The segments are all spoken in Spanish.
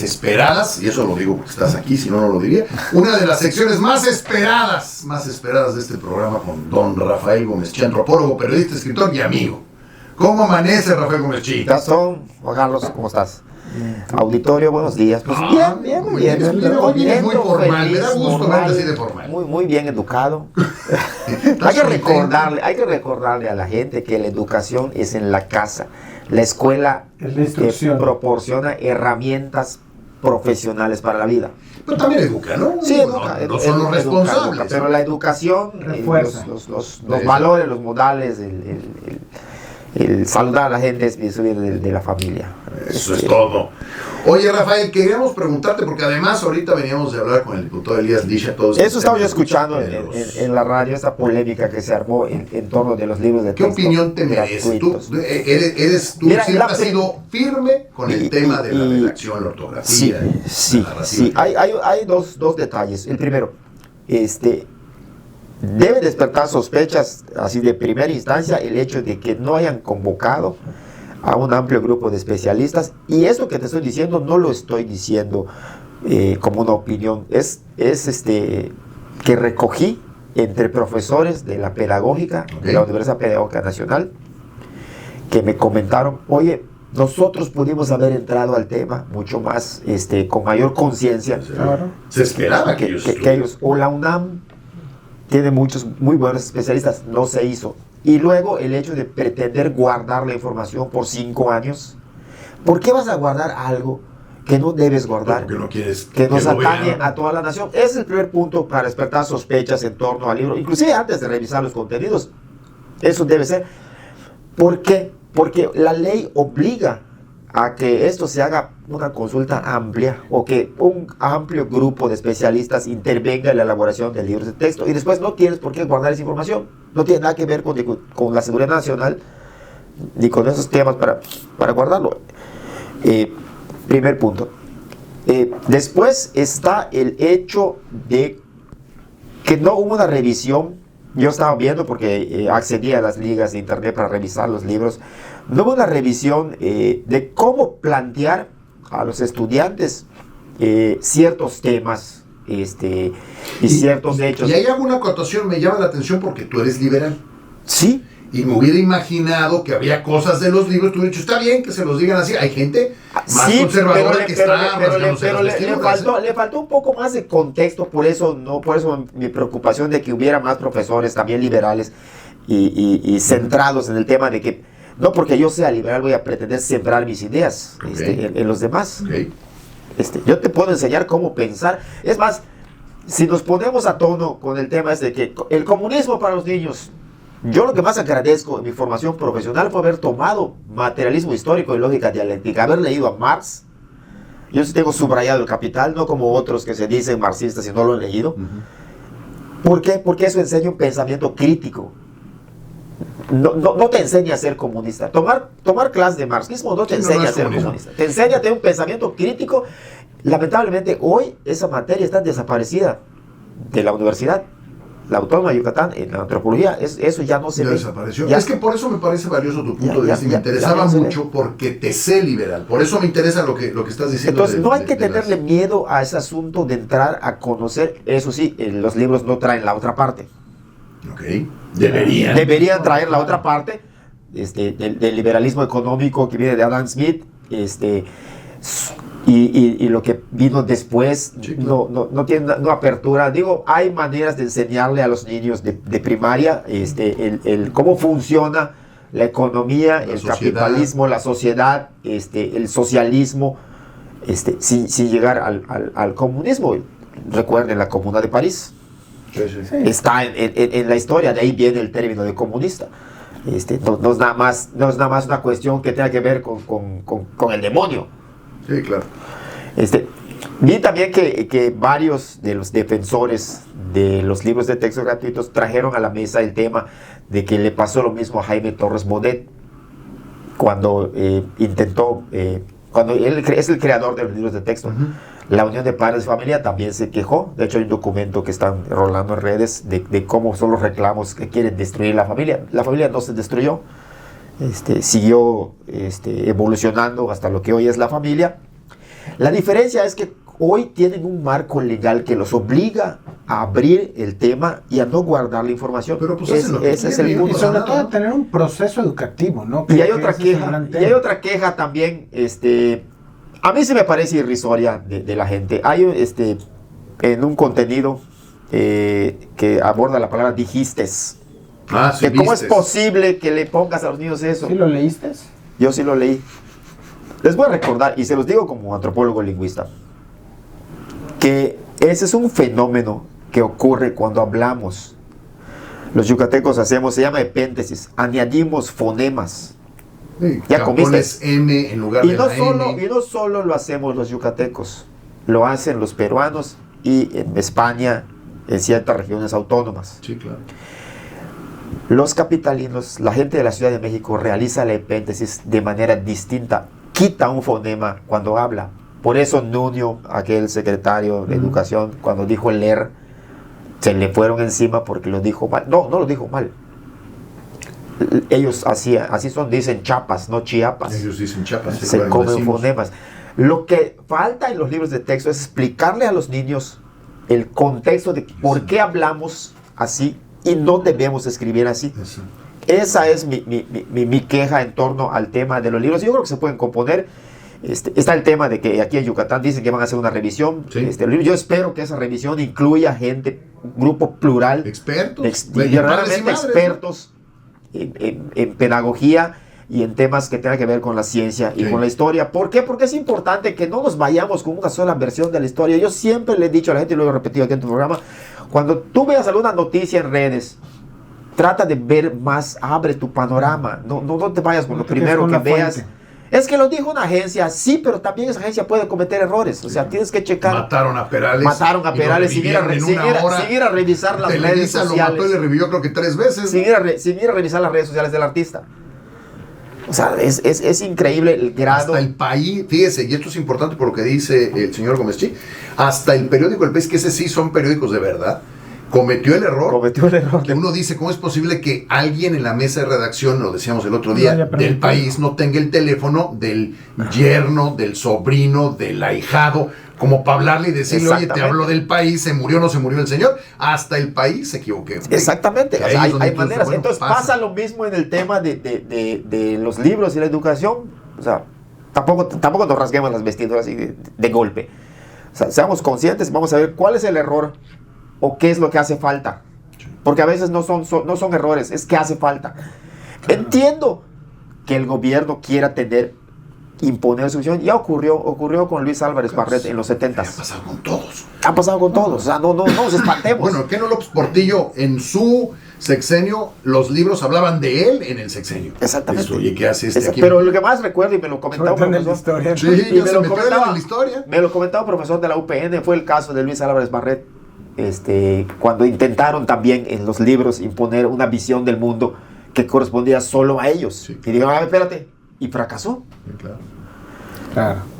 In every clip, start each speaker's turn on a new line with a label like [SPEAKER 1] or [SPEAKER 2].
[SPEAKER 1] esperadas, y eso lo digo porque estás aquí, si no, no lo diría, una de las secciones más esperadas de este programa con don Rafael Gómez Chi, antropólogo, periodista, escritor y amigo. ¿Cómo amanece, Rafael Gómez Chi?
[SPEAKER 2] Juan Carlos, ¿cómo estás? Auditorio, buenos días. Pues bien.
[SPEAKER 1] Hoy vienes muy formal, me da gusto verte así de formal.
[SPEAKER 2] Muy bien educado. Hay que recordarle a la gente que la educación es en la casa. La escuela que proporciona herramientas profesionales para la vida.
[SPEAKER 1] Pero también educa, ¿no?
[SPEAKER 2] Sí, educa.
[SPEAKER 1] No son los responsables.
[SPEAKER 2] Educa, pero la educación, los valores, los modales, el saludar a la gente es subir de la familia.
[SPEAKER 1] Eso es todo. Oye, Rafael, queríamos preguntarte, porque además ahorita veníamos de hablar con el diputado Elías Licha.
[SPEAKER 2] Eso estaba yo escuchando en la radio, esta polémica que se armó en torno de los libros de texto.
[SPEAKER 1] ¿Qué opinión te merece? Tú siempre has sido firme con el tema de la redacción, la ortografía.
[SPEAKER 2] Sí. Hay dos detalles. El primero, debe despertar sospechas así de primera instancia el hecho de que no hayan convocado a un amplio grupo de especialistas, y eso que te estoy diciendo no lo estoy diciendo como una opinión, es que recogí entre profesores de la pedagógica, de la Universidad Pedagógica Nacional, que me comentaron, oye, nosotros pudimos haber entrado al tema mucho más, con mayor conciencia.
[SPEAKER 1] Claro. Se esperaba que
[SPEAKER 2] ellos, o la UNAM tiene muchos muy buenos especialistas, no se hizo. Y luego el hecho de pretender guardar la información por 5 años. ¿Por qué vas a guardar algo que no debes guardar?
[SPEAKER 1] Porque no quieres
[SPEAKER 2] que nos atañe a toda la nación. Ese es el primer punto para despertar sospechas en torno al libro, inclusive antes de revisar los contenidos. Eso debe ser. ¿Por qué? Porque la ley obliga a que esto se haga una consulta amplia, o que un amplio grupo de especialistas intervenga en la elaboración de libros de texto, y después no tienes por qué guardar esa información. No tiene nada que ver con la seguridad nacional ni con esos temas para guardarlo. Primer punto. Después está el hecho de que no hubo una revisión. Yo estaba viendo, porque accedí a las ligas de internet para revisar los libros, no hubo una revisión de cómo plantear a los estudiantes ciertos temas y ciertos hechos.
[SPEAKER 1] Y hay alguna acotación, me llama la atención porque tú eres liberal.
[SPEAKER 2] Sí.
[SPEAKER 1] Y me hubiera imaginado que había cosas de los libros, tú hubieras dicho, está bien que se los digan así, hay gente más conservadora que está
[SPEAKER 2] le faltó un poco más de contexto, por eso mi preocupación de que hubiera más profesores también liberales y centrados en el tema de que no porque yo sea liberal voy a pretender sembrar mis ideas en los demás. Yo te puedo enseñar cómo pensar. Es más, si nos ponemos a tono con el tema de que el comunismo para los niños, yo lo que más agradezco en mi formación profesional fue haber tomado materialismo histórico y lógica dialéctica, haber leído a Marx. Yo sí tengo subrayado El Capital, no como otros que se dicen marxistas y no lo han leído. ¿Por qué? Porque eso enseña un pensamiento crítico. No te enseña a ser comunista. Tomar clases de marxismo no te enseña a ser comunista. Te enseña a tener un pensamiento crítico. Lamentablemente hoy esa materia está desaparecida de la universidad. La Autónoma de Yucatán, en la antropología, eso ya no se ve.
[SPEAKER 1] Desapareció. Es que por eso me parece valioso tu punto de vista, y me interesaba mucho porque te sé liberal. Por eso me interesa lo que estás diciendo.
[SPEAKER 2] Entonces, no hay que tenerle miedo a ese asunto de entrar a conocer. Eso sí, los libros no traen la otra parte. Deberían traer la otra parte del liberalismo económico que viene de Adam Smith, y lo que vino después. Sí, claro. no tiene apertura. Digo, hay maneras de enseñarle a los niños de primaria cómo funciona la economía, el capitalismo, la sociedad, el socialismo, sin llegar al comunismo. Recuerden la Comuna de París.
[SPEAKER 1] Sí.
[SPEAKER 2] Está en la historia, de ahí viene el término de comunista. No es nada más una cuestión que tenga que ver con el demonio.
[SPEAKER 1] Sí, claro.
[SPEAKER 2] Vi también que varios de los defensores de los libros de texto gratuitos trajeron a la mesa el tema de que le pasó lo mismo a Jaime Torres Bodet cuando cuando él es el creador de los libros de texto. La Unión de Padres de Familia también se quejó. De hecho, hay un documento que están rolando en redes de cómo son los reclamos que quieren destruir la familia. La familia no se destruyó. Siguió evolucionando hasta lo que hoy es la familia. La diferencia es que hoy tienen un marco legal que los obliga a abrir el tema y a no guardar la información.
[SPEAKER 1] Pero pues ese es el
[SPEAKER 3] punto. Y sobre todo tener un proceso educativo, ¿no?
[SPEAKER 2] Y hay otra queja también, a mí se me parece irrisoria de la gente. Hay en un contenido que aborda la palabra dijistes.
[SPEAKER 1] Sí,
[SPEAKER 2] ¿Cómo es posible que le pongas a los niños eso?
[SPEAKER 3] ¿Sí lo leíste?
[SPEAKER 2] Yo sí lo leí. Les voy a recordar, y se los digo como antropólogo lingüista, que ese es un fenómeno que ocurre cuando hablamos. Los yucatecos hacemos, se llama epéntesis, añadimos fonemas.
[SPEAKER 1] Sí,
[SPEAKER 2] ya comiste.
[SPEAKER 1] Pones M en lugar de la M.
[SPEAKER 2] Y no solo lo hacemos los yucatecos, lo hacen los peruanos y en España, en ciertas regiones autónomas.
[SPEAKER 1] Sí, claro.
[SPEAKER 2] Los capitalinos, la gente de la Ciudad de México realiza la epéntesis de manera distinta, quita un fonema cuando habla. Por eso Nuño, aquel secretario de Educación, cuando dijo leer, se le fueron encima porque lo dijo mal. No lo dijo mal. Ellos así son, dicen chapas, no chiapas.
[SPEAKER 1] Ellos dicen chapas.
[SPEAKER 2] Se comen fonemas. Lo que falta en los libros de texto es explicarle a los niños el contexto de por qué hablamos así y no debemos escribir así.
[SPEAKER 1] Eso.
[SPEAKER 2] Esa es mi queja en torno al tema de los libros. Yo creo que se pueden componer. Está el tema de que aquí en Yucatán dicen que van a hacer una revisión.
[SPEAKER 1] Sí.
[SPEAKER 2] Yo espero que esa revisión incluya gente, grupo plural,
[SPEAKER 1] expertos,
[SPEAKER 2] verdaderamente expertos en pedagogía y en temas que tengan que ver con la ciencia y con la historia. ¿Por qué? Porque es importante que no nos vayamos con una sola versión de la historia. Yo siempre le he dicho a la gente, y lo he repetido aquí en tu programa, cuando tú veas alguna noticia en redes, trata de ver más, abre tu panorama, no te vayas con lo primero que veas. Es que lo dijo una agencia, sí, pero también esa agencia puede cometer errores. O sea, tienes que checar.
[SPEAKER 1] Mataron a Perales.
[SPEAKER 2] Seguir a revisar las redes sociales.
[SPEAKER 1] Lo mató y le revivió creo que 3 veces.
[SPEAKER 2] Seguir a revisar las redes sociales del artista. O sea, es increíble el grado.
[SPEAKER 1] Hasta el país, fíjese, y esto es importante por lo que dice el señor Gómez-Chi, hasta el periódico El País, que ese sí son periódicos de verdad, cometió el error. Que uno dice, ¿cómo es posible que alguien en la mesa de redacción, lo decíamos el otro día, del País no tenga el teléfono del yerno, del sobrino, del ahijado, como para hablarle y decirle, oye, te hablo del País, ¿se murió o no se murió el señor? Hasta el País se equivoqué.
[SPEAKER 2] Exactamente, o sea, hay maneras.
[SPEAKER 1] Bueno,
[SPEAKER 2] entonces pasa lo mismo en el tema de los libros y la educación. O sea, tampoco nos rasguemos las vestiduras así de golpe. O sea, seamos conscientes, vamos a ver cuál es el error o qué es lo que hace falta. Porque a veces no son errores, es que hace falta. Entiendo que el gobierno quiera imponer su visión. Ya ocurrió con Luis Álvarez Barret en los 70s.
[SPEAKER 1] Ha pasado con todos.
[SPEAKER 2] Ha pasado con todos. O sea, no nos espantemos.
[SPEAKER 1] Bueno, ¿qué no López Portillo en su sexenio, los libros hablaban de él en el sexenio?
[SPEAKER 2] Exactamente.
[SPEAKER 1] Pues, oye, ¿qué hace aquí?
[SPEAKER 2] Pero lo que más recuerdo, y me lo comentaba un profesor. Me lo comentaba un profesor de la UPN, fue el caso de Luis Álvarez Barret. Cuando intentaron también en los libros imponer una visión del mundo que correspondía solo a ellos. Sí. Y dijeron, espérate, y fracasó.
[SPEAKER 1] Sí, claro.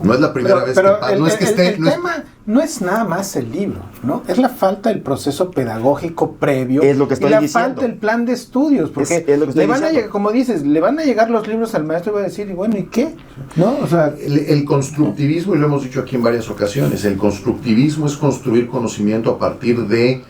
[SPEAKER 1] No es la primera vez que pasa.
[SPEAKER 3] El tema no es nada más el libro, ¿no? Es la falta del proceso pedagógico previo.
[SPEAKER 2] Es lo que estoy diciendo.
[SPEAKER 3] Y la falta del plan de estudios. Porque
[SPEAKER 2] es lo que estoy diciendo.
[SPEAKER 3] Como dices, le van a llegar los libros al maestro y va a decir, y bueno, ¿y qué? ¿No? O sea,
[SPEAKER 1] el constructivismo, y lo hemos dicho aquí en varias ocasiones, el constructivismo es construir conocimiento a partir de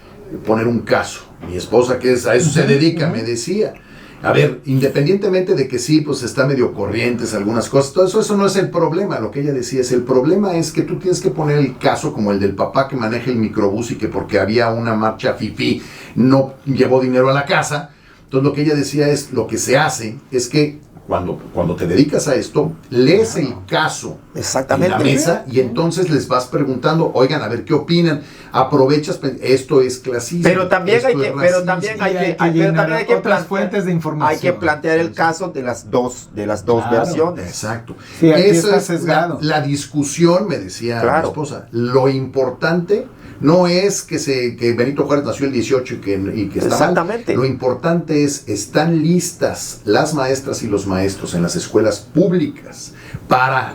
[SPEAKER 1] poner un caso. Mi esposa, que a eso se dedica, me decía, a ver, independientemente de que sí, pues está medio corrientes algunas cosas, todo eso no es el problema. Lo que ella decía es, el problema es que tú tienes que poner el caso como el del papá que maneja el microbús y que porque había una marcha fifí no llevó dinero a la casa. Entonces lo que ella decía es, lo que se hace es que cuando te dedicas a esto, lees el caso en la mesa y entonces les vas preguntando, oigan, a ver qué opinan, aprovechas, esto es clasismo.
[SPEAKER 2] Pero también hay que
[SPEAKER 3] otras fuentes de información.
[SPEAKER 2] Hay que plantear el caso de las dos versiones.
[SPEAKER 1] Exacto.
[SPEAKER 3] Sí,
[SPEAKER 1] esa es la discusión, me decía mi esposa. Lo importante no es que Benito Juárez nació el 18 y que está mal. Lo importante es, ¿están listas las maestras y los maestros en las escuelas públicas para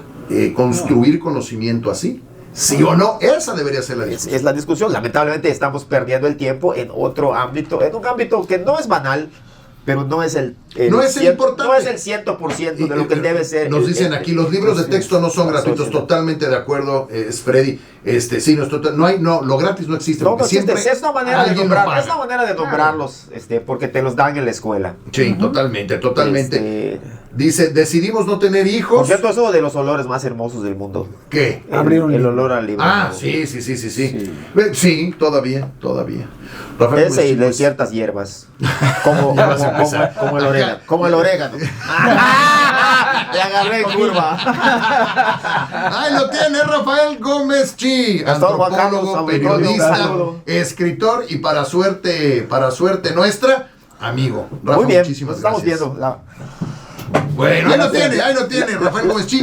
[SPEAKER 1] construir conocimiento así? ¿Sí o no? Esa debería ser la discusión.
[SPEAKER 2] Es la discusión. Lamentablemente estamos perdiendo el tiempo en otro ámbito, en un ámbito que no es banal, pero no es el
[SPEAKER 1] importante.
[SPEAKER 2] No es el 100% de lo que debe ser.
[SPEAKER 1] Nos dicen aquí, los libros de texto no son gratuitos. Totalmente de acuerdo, es Freddy. Sí, lo gratis no existe.
[SPEAKER 2] No,
[SPEAKER 1] siempre
[SPEAKER 2] es una manera de nombrar, es una manera de nombrarlos, porque te los dan en la escuela.
[SPEAKER 1] Sí, totalmente. Dice, decidimos no tener hijos.
[SPEAKER 2] Por cierto, eso de los olores más hermosos del mundo.
[SPEAKER 1] ¿Qué?
[SPEAKER 2] El olor al libro.
[SPEAKER 1] Sí. Sí, todavía. Rafael,
[SPEAKER 2] ese y de ciertas hierbas. Como el orégano. Como el orégano. Te agarré en curva.
[SPEAKER 1] Ahí lo tiene Rafael Gómez Chi, antropólogo, periodista, escritor y para suerte nuestra, amigo. Rafa,
[SPEAKER 2] muy bien,
[SPEAKER 1] muchísimas
[SPEAKER 2] nos estamos
[SPEAKER 1] gracias.
[SPEAKER 2] viendo.
[SPEAKER 1] Bueno, ahí lo tiene Rafael Gómez Chi.